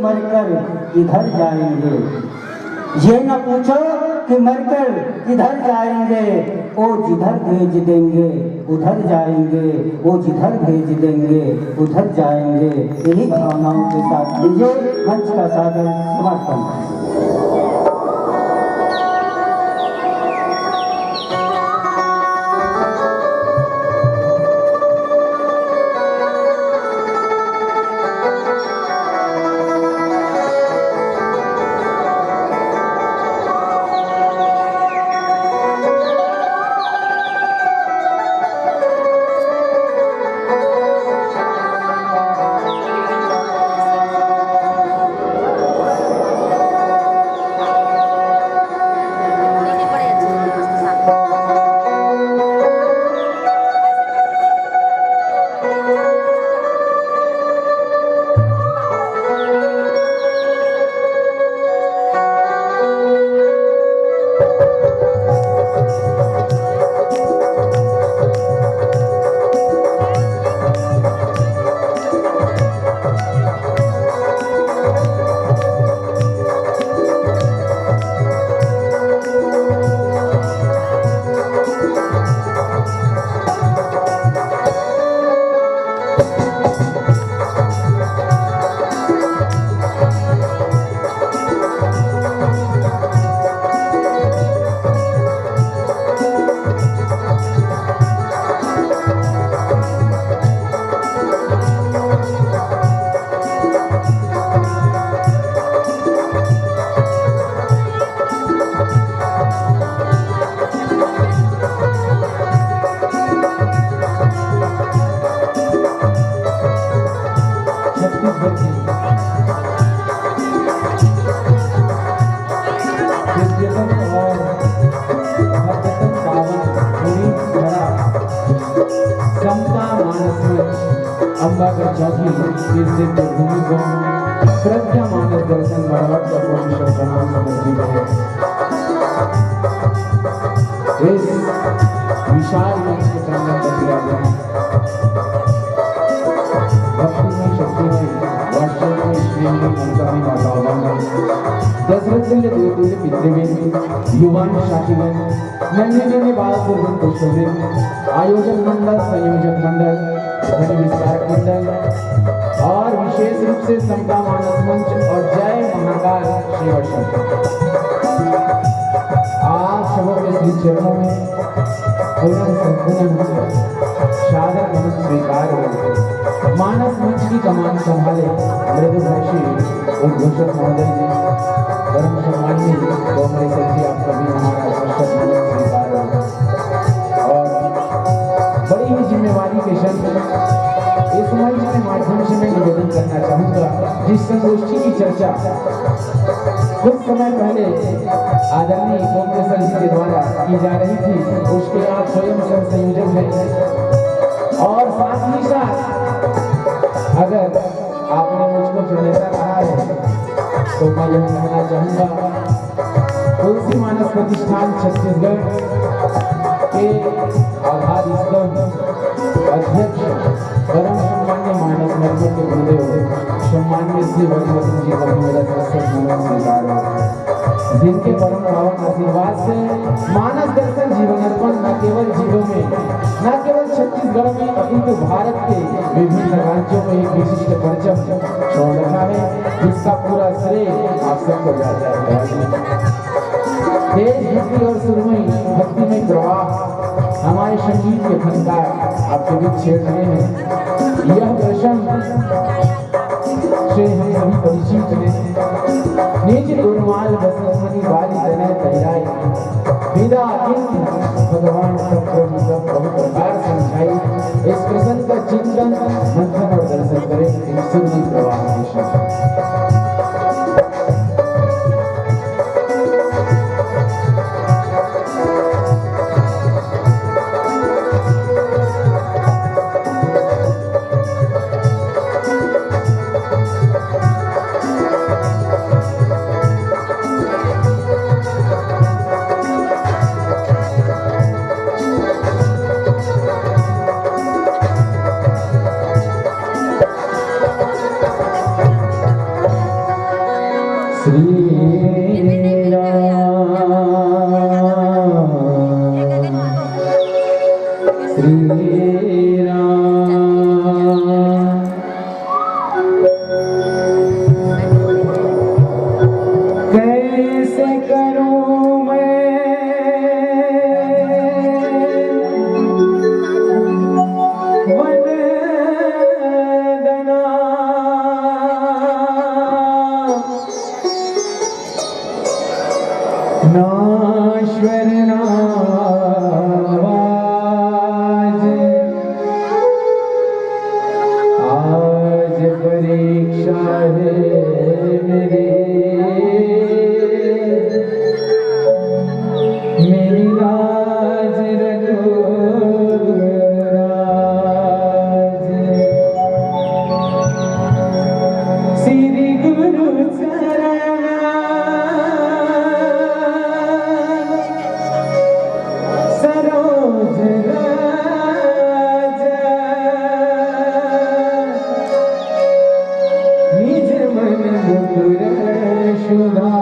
मरकर किधर जाएंगे। ये न पूछो कि मरकर किधर जाएंगे, ओ जिधर भेज देंगे उधर जाएंगे, ओ जिधर भेज देंगे उधर जाएंगे। इन्हीं भावनाओं के साथ लीजिए मंच का सादर समर्पण। प्रज्ञा मानस दर्शन भगवत का प्रणाम समर्पित है। इस विशाल मंच के सामने प्रतिया भक्ति में शक्ति में वास्तव में श्री ममता में माताओं दशरथ तुल्य देवतुल्य पितृवेद युवान शाखीगण नन्हे नन्हे बाल पूर्वक पुष्पवृंद आयोजक मंडल संयोजक मंडल घनी विस्तारक मंडल और विशेष रूप से समता मानस मंच और जय महाकाल श्री वर्षम आप सबों के श्री चरणों में पुनः सादर नमन स्वीकार हो। मानस मंच की कमान संभाले मृदुभाषी उद्घोषक महोदय जी, परम सम्माननीय कांग्रेस जी, आप सभी हमारा वर्षक नमन स्वीकार हो। और बड़ी ही जिम्मेवारी के संग इस मंच के माध्यम से मैं निवेदन करना चाहूँगा, जिस संगोष्ठी की चर्चा कुछ समय पहले आदरणीय कांग्रेस जी के द्वारा की जा रही थी, उसके आप स्वयं सह संयोजक हैं और साथ ही साथ अगर आपने मुझको प्रणेता कहा है तो मैं यह कहना चाहूँगा, तुलसी मानस प्रतिष्ठान छत्तीसगढ़ के आधार स्तंभ अध्यक्ष परम सम्मान्य मानस मंच के गुरुदेव सम्मान्य श्री वर्षवसन जी का मेरा सरस्वत नमन स्वीकार है, जिनके परम पावन आशीर्वाद से मानस दर्शन जीवन अर्पण न केवल जीवों में, न केवल छत्तीसगढ़ में, अपितु भारत के विभिन्न राज्यों में एक विशिष्ट परचम छोड़ रखा है, जिसका पूरा श्रेय आप सबको जाता है। देश भक्ति और सुरमई भक्ति में प्रवाह हमारे संगीत के फनकार आपके बीच छेड़ रहे हैं। यह दर्शन से हम सभी परिचित हैं। निज गुरुमाल बसमनी वाली तने तैराई विदा इन भगवान सबको मतलब बहुत प्रकार समझाई। इस प्रसंग का चिंतन मंथन और दर्शन करें इन सुरमई प्रवाह की। श्री कैसे करूं वंदना नाश्वर नावाज आज परीक्षा है मेरी लाज रखो राज श्री गुरु चरण सरोज राज निज मन मुकुर सुधारे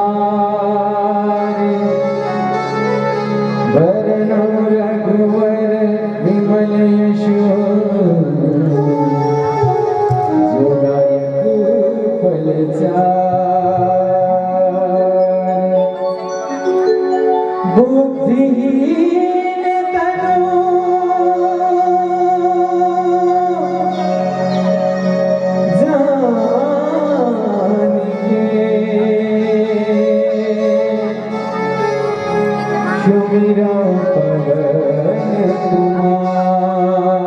वरणम रघुवर विमल यशो जोदायक फलचार बुद्धिहीन तनु जान के सुमिरा पवन कुमार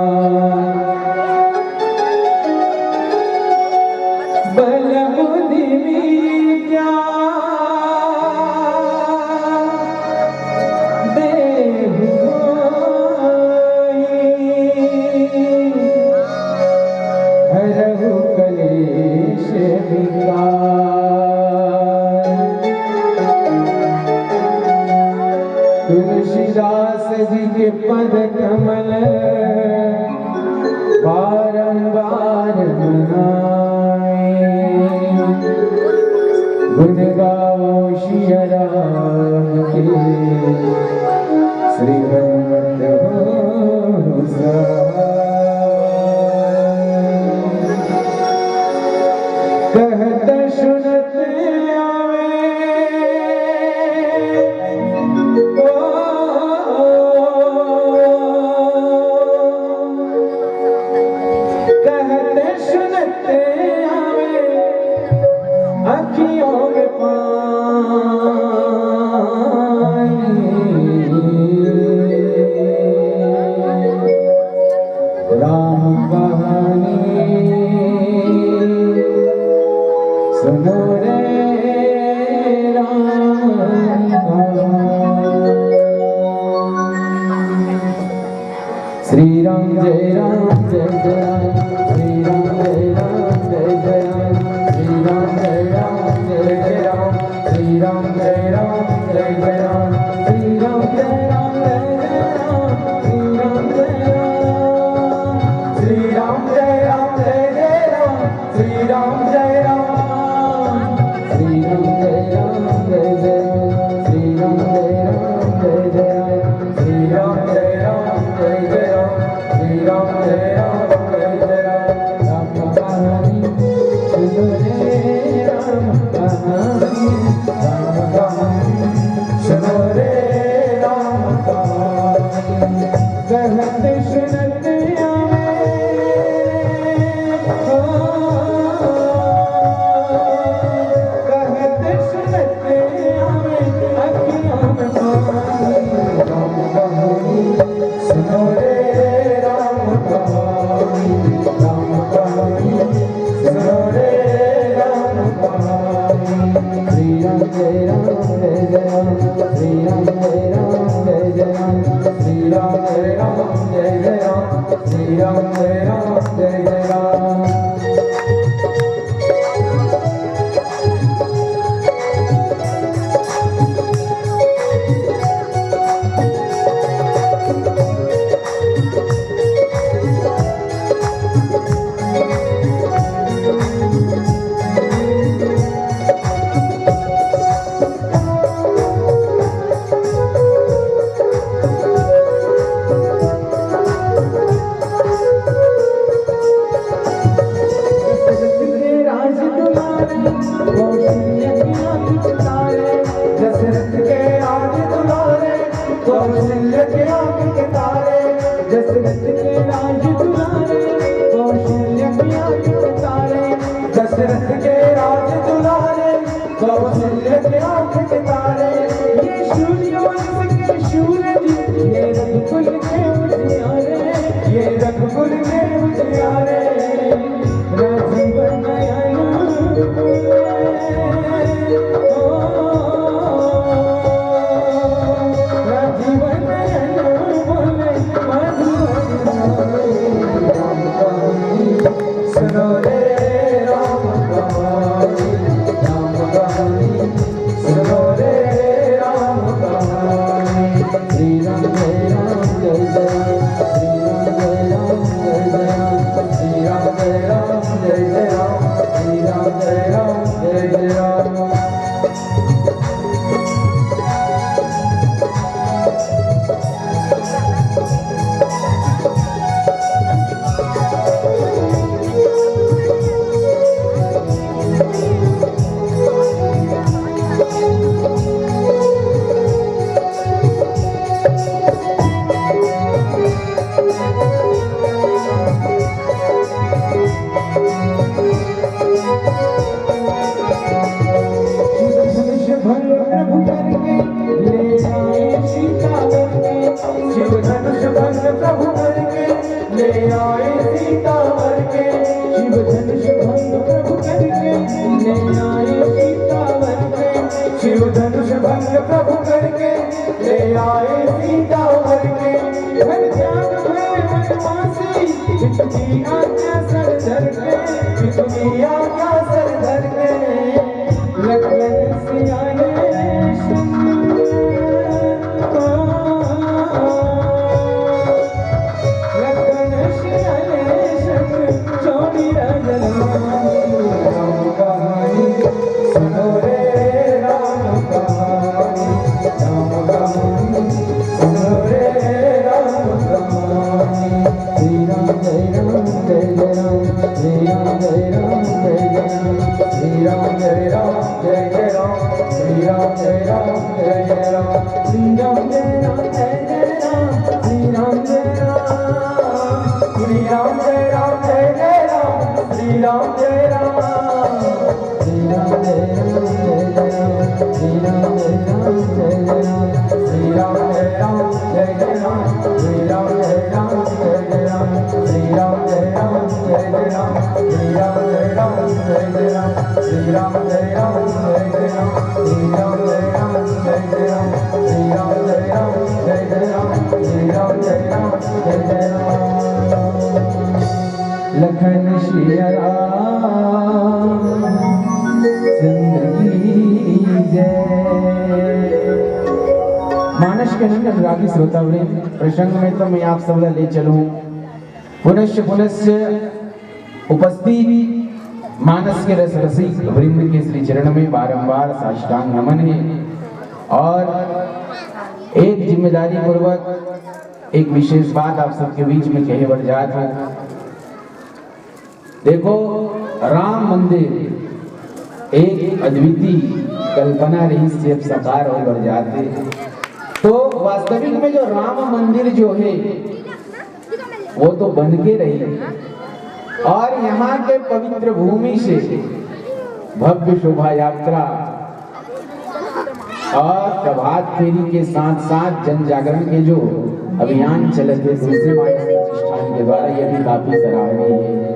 बल बुद्धि विद्या देहु हरहु कलेश विकार तुलसीदास जी के पद कमल बारंबार मनाए गुण गाओ सिया राम के श्री हनुमत हो सहाय। कहत सुनत आवे कहत सुनत आवे अखियों में पानी राम कहानी सुनो रे राम श्री राम जय राम जय जय राम श्री राम जय राम जय जय राम श्री राम जय राम जय जय राम श्री राम जय राम जय जय राम श्री राम जय राम जय जय राम श्री राम जय राम श्री राम जय राम जय जय राम श्री राम जय राम श्री राम जय राम जय जय श्री राम जय राम जय जय श्री राम जय राम जय जय श्री राम जय राम जय जय राम कहानी सुनो रे राम कहानी सुनो रे राम कहानी कहत सुनत आवे कहत सुनत आवे अखियों में पानी राम कहानी सुनो रे राम कहानी सुनो रे राम कहानी श्री राम जय राम जय जय राम श्री राम जय राम जय जय राम श्री राम जय राम जय जय राम श्री राम जय राम जय जय राम कौशल्य की आंख के तारे, दशरथ के राज दुलारे, कौशल्य के आंख के तारे, दशरथ के राज दुलारे, कौशल्य की आंख के तारे, दशरथ के राज दुलारे, कौशल्य के आंख के तारे। ये सूर्यवंश के सूरज, ये रघुकुल के उजियारे, ये रघुकुल के उजियारे, राजीव नयन राजीव नयन बोले राम कहानी सुनो रे, राम कहानी, राम कहानी सुनो रे, राम कहानी। श्री राम जय राम जय जय राम, श्री राम जय राम जय जय राम, श्री राम जय राम जय जय राम, श्री राम जय राम जय जय राम। शिव धनुष भंग प्रभु करके ले आए सीतावर के, शिव धनुष भंग प्रभु करके ले आए सीतावर के, शिव धनुष भंग प्रभु करके ले आए सीतावर के। घर त्याग भय वनवासी, पितुकी आज्ञा सर धर के, पितुकी आज्ञा सर धर के, लखन सियाने राम कहानी सुनो रे, राम कहानी, राम कहानी सुनो रे, राम कहानी। श्री राम जय राम जय जय राम, श्री राम जय राम जय जय राम, श्री राम जय राम जय जय राम, श्री राम जय राम जय जय राम, श्री राम जय राम जय जय राम, श्री राम जय राम, श्री राम जय राम जय जय राम, श्री राम जय राम, श्री राम जय राम जय जय राम, श्री राम जय राम जय जय राम, श्री राम जय राम जय जय राम, श्री राम जय राम जय जय राम, श्री राम जय राम जय जय राम, श्री राम जय राम जय जय राम, श्री राम जय राम जय जय राम, श्री राम जय राम जय जय राम, श्री राम जय राम जय जय राम, श्री राम जय राम जय जय राम। लखन सिया राम जिंदगी जय। मानस के नंद अनुरागी श्रोतावृंद, प्रसंग में तो मैं आप सब ले चलूं पुनश्च पुनश्च उपस्थित मानस के रस रसिक वृंद के श्री चरण में बारंबार साष्टांग नमन है। और एक जिम्मेदारी पूर्वक एक विशेष बात आप सबके बीच में कहे बढ़ जात हूं। देखो, राम मंदिर एक अद्वितीय कल्पना रही से अब साकार हो बढ़ जाते, तो वास्तविक में जो राम मंदिर जो है वो तो बन के रही, और यहाँ के पवित्र भूमि से भव्य शोभा यात्रा और प्रभात फेरी के साथ साथ जन जागरण के जो अभियान चले थे तुलसी माता प्रतिष्ठान के द्वारा, यह भी काफी सराहनीय है।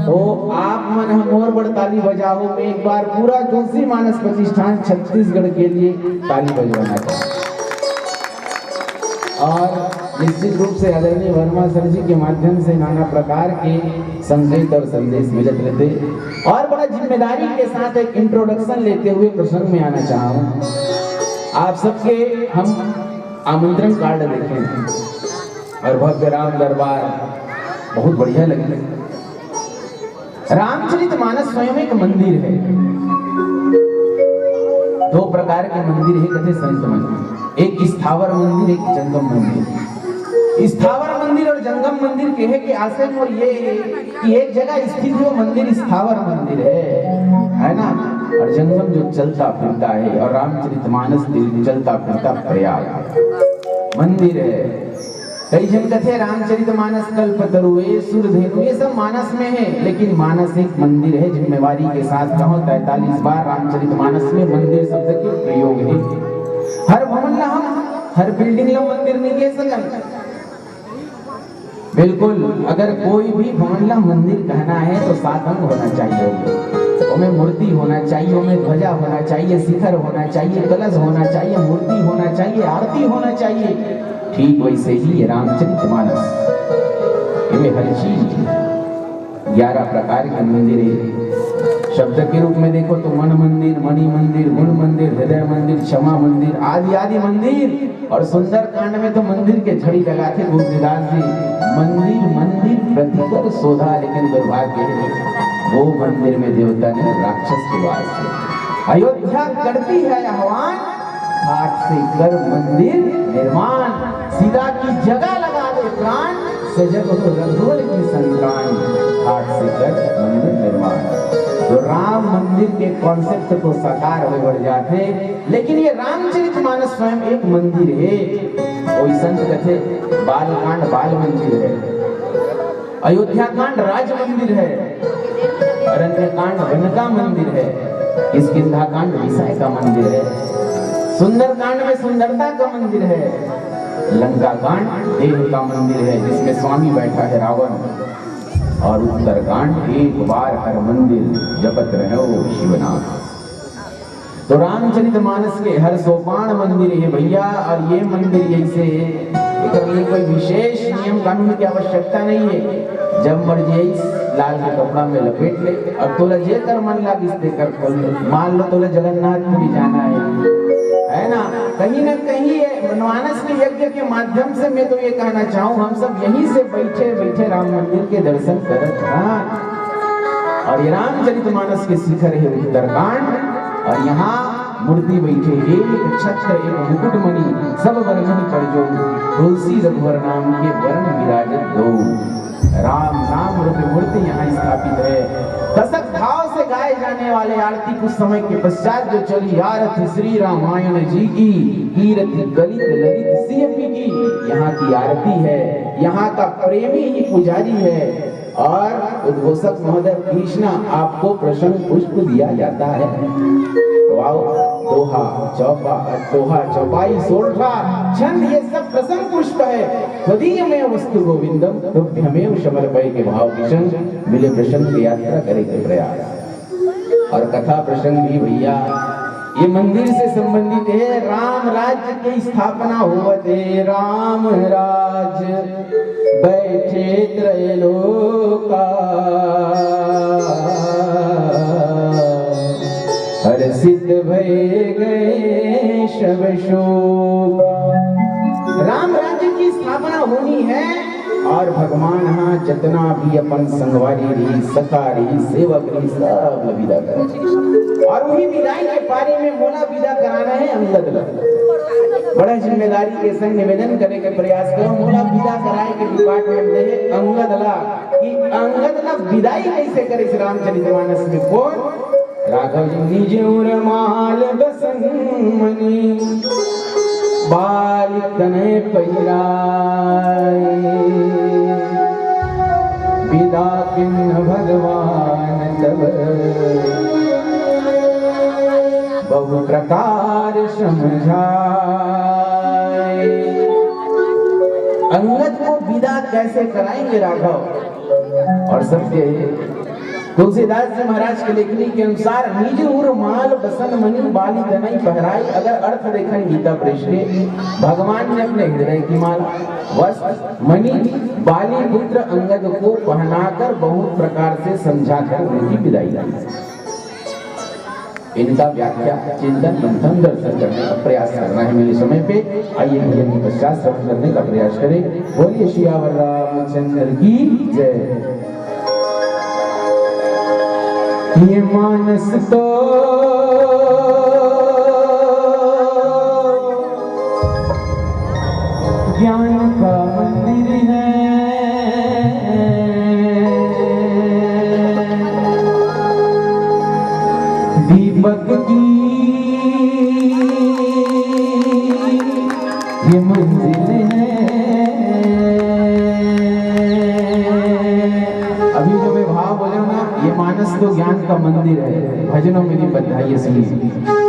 तो आप मन हम और बड़ ताली बजाओ, मैं एक बार पूरा तुलसी मानस प्रतिष्ठान छत्तीसगढ़ के लिए ताली बजवाना चाहूँ। और निश्चित रूप से आदरणीय वर्मा सर जी के माध्यम से नाना प्रकार के संकेत और संदेश मिलते रहते, और बड़ा जिम्मेदारी के साथ एक इंट्रोडक्शन लेते हुए प्रसंग में आना चाहूँ। आप सबके हम आमंत्रण कार्ड देखें और भव्य राम दरबार बहुत बढ़िया लगे। रामचरितमानस स्वयं एक मंदिर है। दो प्रकार के मंदिर है, कथे संत मंदिर, एक स्थावर मंदिर, एक जंगम मंदिर। स्थावर मंदिर और जंगम मंदिर के है कि आशय और ये कि एक जगह स्थित वो मंदिर स्थावर मंदिर है ना। और जंगम जो चलता फिरता है, और रामचरितमानस चलता फिरता प्रयाग मंदिर है। कई जन कहते रामचरितमानस कल्पतरुए सुरधेनु, ये सब मानस में है, लेकिन मानस एक मंदिर है। जिम्मेवारी के साथ कहो 43 बार रामचरितमानस में मंदिर शब्द के प्रयोग है। हर भवन ला हम हर बिल्डिंग ला मंदिर नहीं कह सकते। बिल्कुल, अगर कोई भी भवन ला मंदिर कहना है तो 7 अंग होना चाहिए, उनमें मूर्ति होना चाहिए, उनमें ध्वजा होना चाहिए, शिखर होना चाहिए, कलश होना चाहिए, मूर्ति होना चाहिए, आरती होना चाहिए। ठीक वैसे ही ये रामचरितमानस, इनमें हर चीज 11 प्रकार के मंदिर है। शब्द के रूप में देखो तो मन मंदिर, मणि मंदिर, गुण मंदिर, हृदय मंदिर, क्षमा मंदिर, आदि आदि मंदिर। और सुंदर कांड में तो मंदिर के झड़ी लगाते तुलसीदास जी, मंदिर मंदिर प्रतिकर शोधा, लेकिन दुर्भाग्य है वो मंदिर में देवता ने राक्षस के वास है। अयोध्या करती है आह्वान, हाथ से कर मंदिर निर्माण, सीता की जगह लगा दे प्राण, सजग हो रघुवर की संतान, हाथ से कर मंदिर निर्माण। तो राम मंदिर के कॉन्सेप्ट को साकार हो बढ़ जाते, लेकिन ये रामचरितमानस स्वयं एक मंदिर है। कोई संत कहते बालकांड बाल मंदिर है, अयोध्या कांड राज मंदिर है, अरण्य कांड वन का मंदिर है, किष्किंधा कांड विषय का मंदिर है, सुंदर कांड में सुंदरता का मंदिर है, लंका कांड देह का मंदिर है जिसमें स्वामी बैठा है रावण, और उत्तरकांड एक बार हर मंदिर जपत रहो शिवनाम। तो रामचरितमानस के हर सोपान मंदिर है भैया। और ये मंदिर जैसे लिए कोई विशेष नियम कानून की आवश्यकता नहीं है। जब मर्जी लाल के कपड़ा में लपेट ले, अब तोला जे कर मन लाग इस कर खोल ले। मान लो तोला जगन्नाथपुरी जाना है ना, कहीं ना कहीं मानस के यज्ञ के माध्यम से मैं तो ये कहना चाहूँ, हम सब यहीं से बैठे बैठे राम मंदिर के दर्शन करत हाँ। और ये रामचरितमानस के शिखर है उत्तरकांड, और यहाँ मूर्ति बैठे एक छत्र एक मुकुटमणि, सब वर्णन कर जो तुलसी रघुवर नाम के वर्ण विराजत दो। राम नाम रूप मूर्ति यहाँ स्थापित है। दशक भाव से गाए जाने वाले आरती कुछ समय के पश्चात जो चली, आरती श्री रामायण जी की, कीरति गलित ललित सिंह की, यहाँ की आरती है। यहाँ का प्रेमी ही पुजारी है। और उद्घोषक महोदय कृष्णा आपको प्रसन्न पुष्प दिया जाता है। तो आओ, दोहा चौपाई सोरठा छंद, ये सब प्रसन्न पुष्प है। त्वदीयमेव वस्तु गोविंदम तुभ्यमेव समर्पय के भाव किशन, मिले प्रसन्न की यात्रा करे के प्रयास। और कथा प्रसंग भी भैया ये मंदिर से संबंधित है। राम राज्य की स्थापना होते, राम राज्य बैठे त्रैलोका, हर्षित भय गए सब शोक। राम राज्य की स्थापना होनी है, और भगवान हाँ जितना भी अपन संगवारी रही, सकारी सेवक रही, सब विदा कर। और वही विदाई के पारी में मोला विदा कराना है अंगद ला। बड़ा जिम्मेदारी के संग निवेदन करे के प्रयास करो, मोला विदा कराए के डिपार्टमेंट दे अंगद ला, कि अंगद ला विदाई कैसे करे इस रामचरितमानस में। कौन? राघव जी निज उर्माल बसन मणि, बाल तने पैराए, विदा किन्न भगवान तब, बहु प्रकार समझाए। अंगद को विदा कैसे कराएंगे राघव? और सत्य तुलसीदास जी महाराज के लेखनी के अनुसार, निज उर माल बसन मणि बाली तनई पहराई। अगर अर्थ देखें गीता प्रेस के, भगवान ने अपने हृदय की माला, वस्त्र, मणि, बाली पुत्र अंगद को पहनाकर बहुत प्रकार से समझाकर उनकी विदाई दी। इनका व्याख्या चिंतन मंथन दर्शन करने का प्रयास करना है मेरे समय पे। आइए भजन के पश्चात श्रवण करने का प्रयास करें। बोलिए सियावर रामचंद्र की जय। ये मानस तो ज्ञान का मंदिर है, दीपक की ये मंजिल है। अभी जो मैं भाव बोले हूं ना, ये मानस तो ज्ञान का मंदिर है। भजनों में नहीं बधाई सुनिए।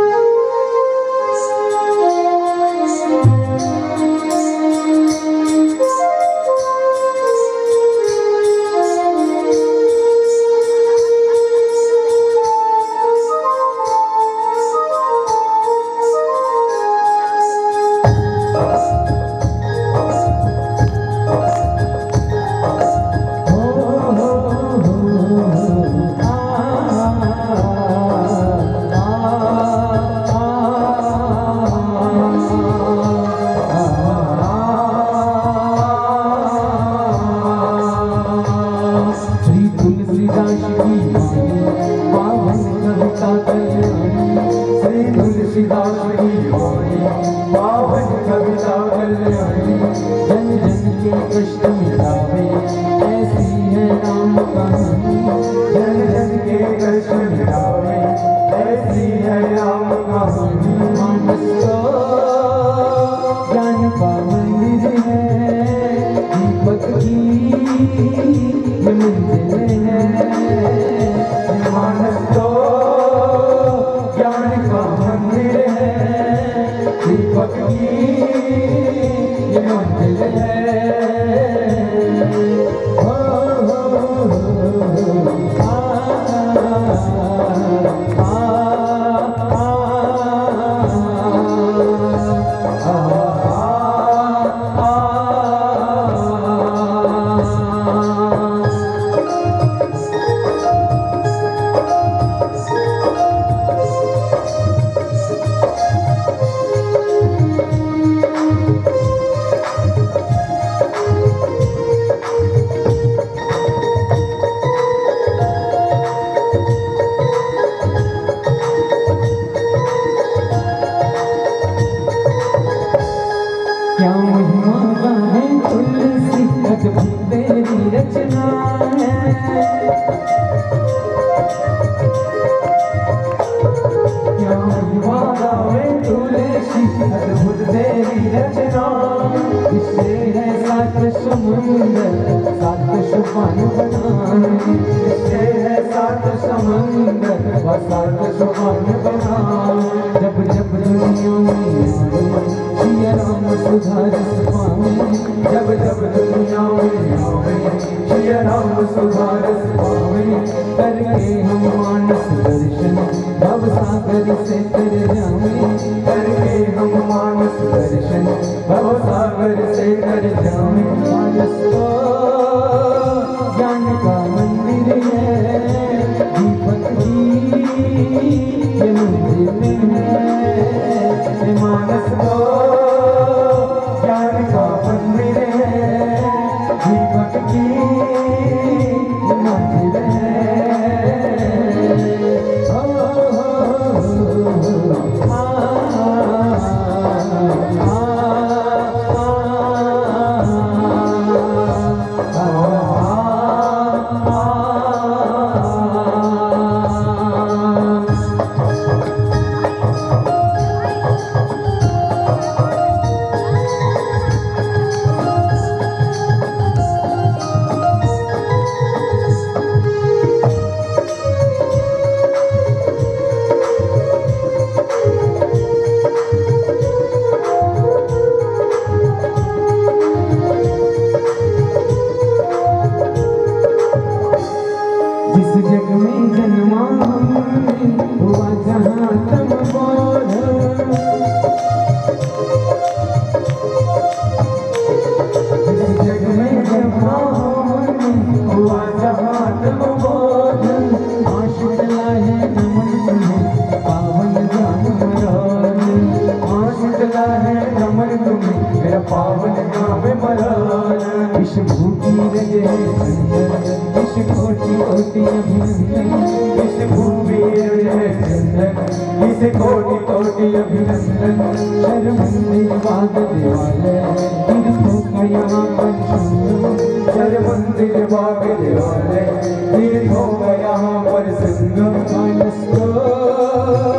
तीर्थों का यहाँ पर संगम मानस को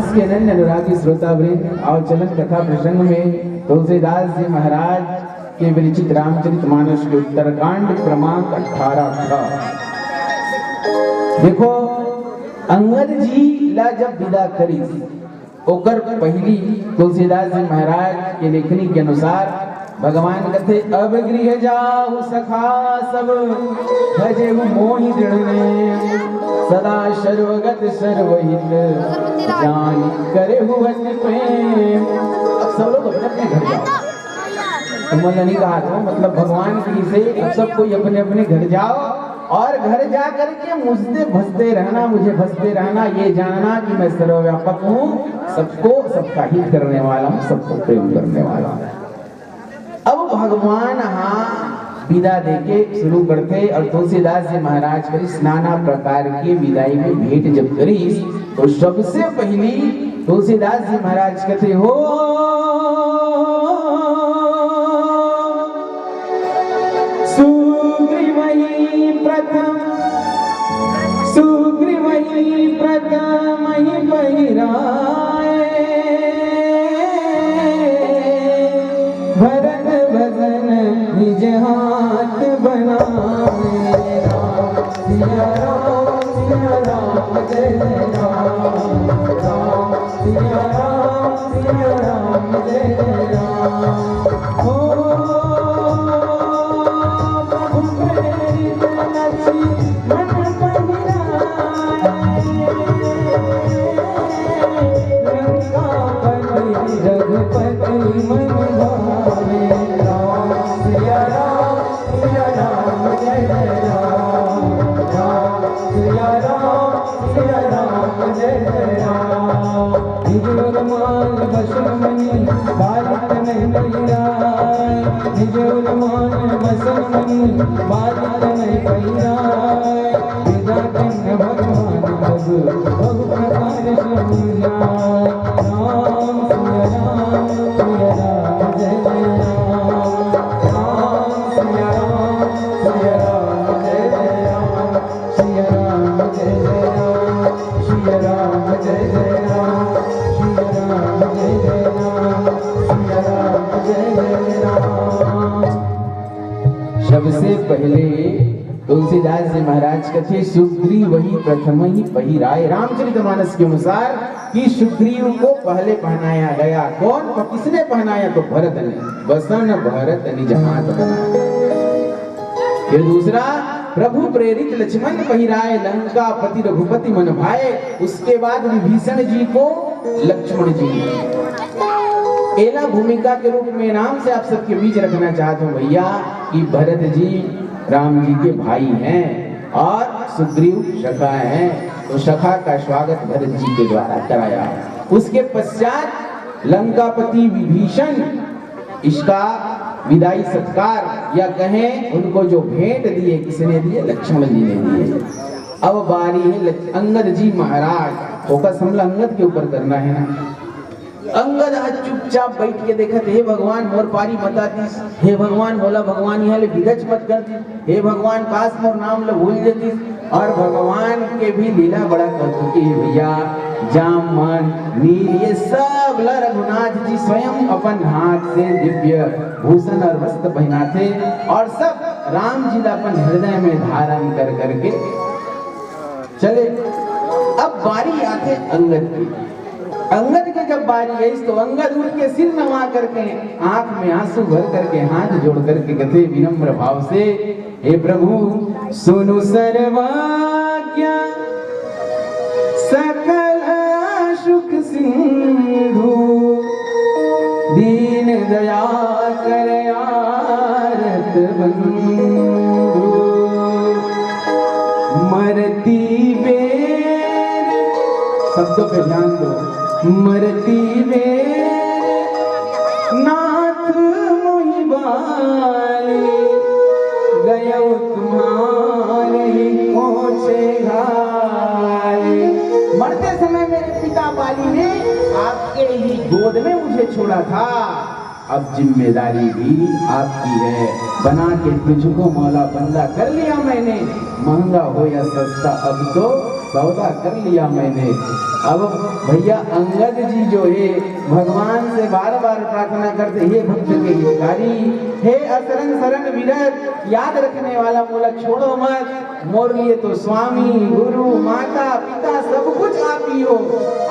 मानस के अनन्य अनुरागी श्रोतावृंद, और चलन कथा प्रसंग में तुलसीदास जी महाराज के विरचित रामचरितमानस के उत्तरकांड क्रमांक 18 था। देखो, अंगद जी ला जब विदा करी ओकर पहली तुलसीदास जी महाराज के लेखनी के अनुसार भगवान कहते अब गृह जाऊ सखा सब भजे मोहि दृढ़ सदा सर्वगत सर्वहित जान करे हुए प्रेम। अब सब लोग अपने अपने घर जाओ, तुमने नहीं कहा था, मतलब भगवान की से अब सब कोई अपने अपने घर जाओ और घर जा करके मुझसे भसते रहना, मुझे भसते रहना, ये जानना कि मैं सर्वव्यापक हूँ, सबको सबका हित करने वाला हूँ, सबको प्रेम करने वाला हूँ। अब भगवान हाँ विदा देके शुरू करते और तुलसीदास जी महाराज करी नाना प्रकार की विदाई में भेंट जब करी तो सबसे पहली तुलसीदास जी महाराज कहते हो सुग्रीवई प्रथम ही पहिराए भरत भजन निज हाथ बनाए सिया राम जय जय राम सिया राम जय जय राम। हो प्रभु प्रेरित लक्ष्मण पहिराए रघुपति मन भावे राम सिया राम जय जय राम सिया राम जय जय राम। निजोर मान बसन मनी बालिक नहीं पहिराए निजोर मान बसन मनी बालिक नहीं पहिराए विदा कन्न भगवान बहु प्रकार समझाए राम सिया राम जय जय राम सिया राम जय जय राम सिया राम जय जय राम सिया राम जय जय राम सिया राम जय जय राम सिया राम जय जय राम। सबसे पहले तुलसीदास जी महाराज कथे सुग्रीव वही प्रथम ही पहिराए रामचरितमानस के अनुसार कि सुग्रीव को पहले पहनाया गया। कौन किसने पहनाया? तो भरत ने, बसन भरत निज हाथ बनाया। फिर दूसरा प्रभु प्रेरित लक्ष्मण पहिराए लंका पति रघुपति मन भाए। उसके बाद विभीषण जी को लक्ष्मण जी एला भूमिका के रूप में नाम से आप सबके बीच रखना चाहता हूँ भैया कि भरत जी राम जी के भाई हैं और सुग्रीव सखा हैं, तो सखा का स्वागत भरत जी के द्वारा कराया। उसके पश्चात लंकापति विभीषण इसका विदाई सत्कार या कहें उनको जो भेंट दिए किसने दिए? लक्ष्मण जी ने दिए। अब बारी है अंगद जी महाराज। फोकस हम अंगद के ऊपर करना है ना। अंगद आज चुपचाप बैठ के देखा हे भगवान मोर पारी बता दीस, हे भगवान बोला भगवान यहाँ ले विदच मत कर दी, हे भगवान काश मोर नाम ले भूल जाती। और भगवान के भी लीला बड़ा कर चुकी है भैया। जामन नील ये सब ला रघुनाथ जी स्वयं अपन हाथ से दिव्य भूषण और वस्त्र पहनाते और सब राम जी अपन हृदय में धारण कर करके चले। अब बारी आते अंगद की। अंगद के जब बारी आई तो अंगद उनके सिर नवा करके आंख में आंसू भर करके हाथ जोड़ करके कहते विनम्र भाव से हे प्रभु सुनु सर्वाज्ञा सकल सुख सिंधु दीन दया कर आरत बंधु मरती बेर शब्दों पे ध्यान दो। मरती बेर नाथ मोहि बाले गयो तुम्हारे पहुँचे घाले। मरते समय मेरे पिता बाली ने आपके ही गोद में मुझे छोड़ा था, अब जिम्मेदारी भी आपकी है। बना के तुझको मौला बंदा कर लिया मैंने, महंगा हो या सस्ता अब तो सौदा कर लिया मैंने। अब भैया अंगद जी जो है भगवान से बार बार प्रार्थना करते, हे भक्त के हितकारी, हे असरन सरन विरत, याद रखने वाला मोला छोड़ो मत। मोर लिए तो स्वामी गुरु माता पिता सब कुछ आप ही हो,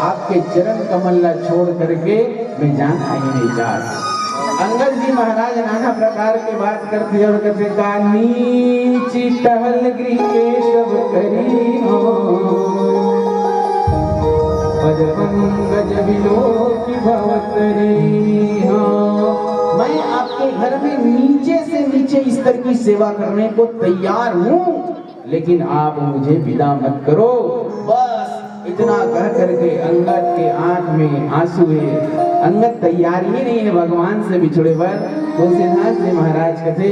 आपके चरण कमल न छोड़ करके मैं जाना ही नहीं चाहता। अंगद जी महाराज नाना प्रकार के बात करते और कहते का नीची टहल गृह केशव करी हो, पद पंकज विलोकी भवतरी हो। मैं आपके घर में नीचे से नीचे स्तर की सेवा करने को तैयार हूँ, लेकिन आप मुझे विदा मत करो। बस इतना कह करके अंगद के आंख में आंसू है। अंगद तैयार ही नहीं है भगवान से बिछड़े पर। तुलसीदास जी महाराज कहते,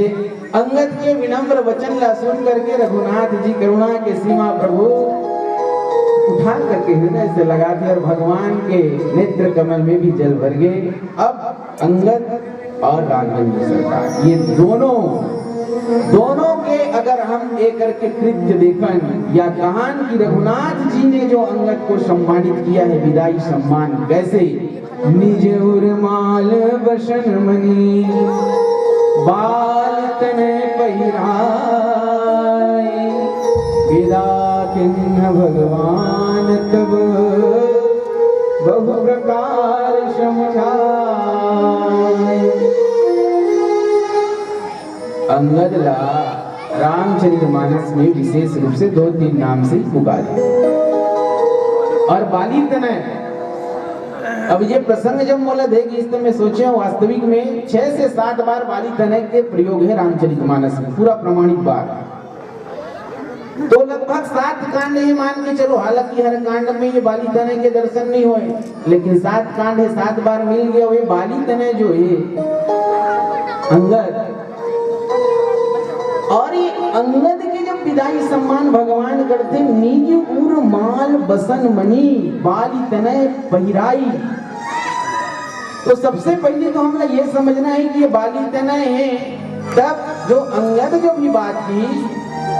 अंगद के विनम्र वचन ला सुन करके रघुनाथ जी करुणा के सीमा प्रभु उठा करके हृदय से लगा दिया और भगवान के नेत्र कमल में भी जल भर गए। अब अंगद और राघवेंद्र सरकार ये दोनों के अगर हम एक करके कृत्य देखें या कहान की रघुनाथ जी ने जो अंगद को सम्मानित किया है विदाई सम्मान कैसे, निज उर्माल बसन मणि बाल तने पहिराए, विदा किन्ह भगवान तब बहु प्रकार समझाए। अंगद ला रामचरितमानस में विशेष रूप से 2-3 नाम से पुकारे। और बाली तनय, अब ये प्रसंग जब मोला देख इस में सोचे वास्तविक में 6 से 7 बार बाली तनय के प्रयोग है रामचरितमानस में, पूरा प्रमाणित बार। तो लगभग 7 कांड ये मान के चलो, हालांकि हर कांड में ये बाली तनय के दर्शन नहीं हुए, लेकिन 7 कांड है, 7 बार मिल गया। वही बाली तनय जो है अंगद, और ये अंगद के जब विदाई सम्मान भगवान करते, निज उर्माल बसन मणि बाली तनय पहिराई। तो सबसे पहले तो हमें ये समझना है कि ये बाली तनय है। तब जो अंगद जो भी बात की,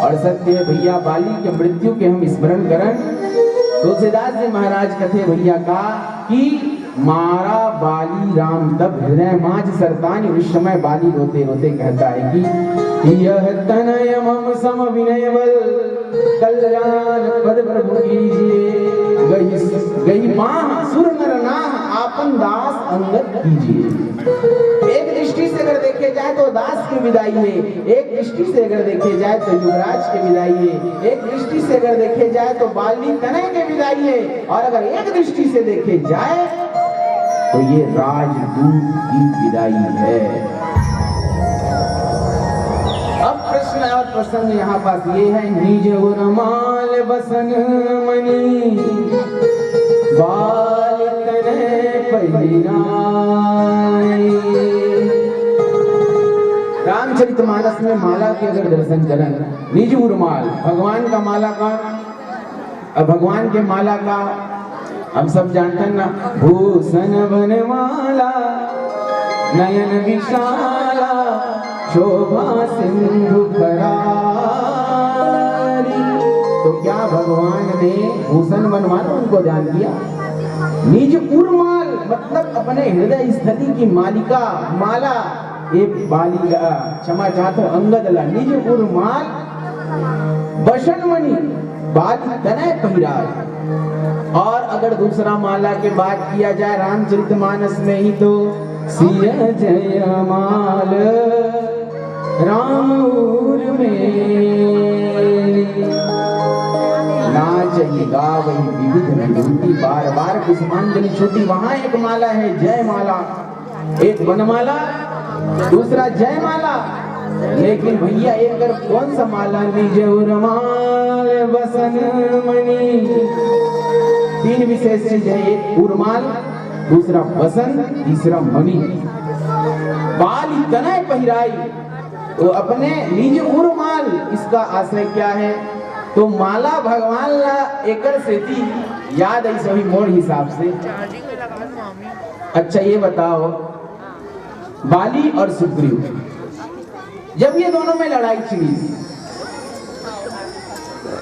और सत्य है भैया बाली के मृत्यु के हम स्मरण करें। तुलसीदास जी महाराज कहते भैया का कि मारा बाली राम तब हृदय माज सरतानी। उस समय बाली रोते रोते कहता है कि यह तनय मम सम विनय बल कल्याण पद प्रभु कीजिए, गई माह सुर नर नाह आपन दास अंगद कीजिए। एक दृष्टि से अगर देखे जाए तो दास की विदाई है, एक दृष्टि से अगर देखे जाए तो युवराज की विदाई है, एक दृष्टि से अगर देखे जाए तो बाली तनय की विदाई है, और अगर एक दृष्टि से देखे जाए तो ये राजदूत की विदाई है। अब प्रश्न और प्रसंग यहाँ पास ये है, निज उर्माल बसन मणि बाल तनय पहिराए। रामचरितमानस में माला के अगर दर्शन करें, निज उर्माल भगवान का माला का, भगवान के माला का हम सब जानते हैं ना, भूषण बनमाला नयन विशाला शोभा सिंधु करारी। तो क्या भगवान ने भूषण बनवाना उनको दान किया? निज उर्माल मतलब अपने हृदय स्थली की मालिका माला, एक बालिका क्षमा चाहता हूं अंगद ला निज उर्माल बसन मणि बाली तनय पहिराए। और अगर दूसरा माला के बात किया जाए रामचरितमानस में ही, तो सिय जय माल राम में नाचही गावही विविध विभूति। बार बार पुष्पांजलि छोटी, वहां एक माला है जय माला, एक वनमाला, दूसरा जय माला। लेकिन भैया एक अगर कौन सा माला, निज उर्माल बसन मणि, 3 विशेष चीज है, एक उर्माल, दूसरा बसन, तीसरा मणि। बाली तनय पहिराई, तो अपने निज उर्माल, इसका आशय क्या है? तो माला भगवान ला एकर सेती याद आई सभी मोर हिसाब से। अच्छा ये बताओ, बाली और सुग्रीव जब ये दोनों में लड़ाई छिड़ी,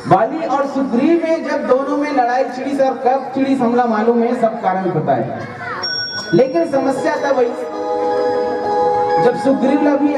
बाली और सुग्रीव में जब दोनों में लड़ाई छिड़ी सर, कब छिड़ी हमला मालूम है, सब कारण पता है। लेकिन समस्या तब आई जब सुग्रीव भी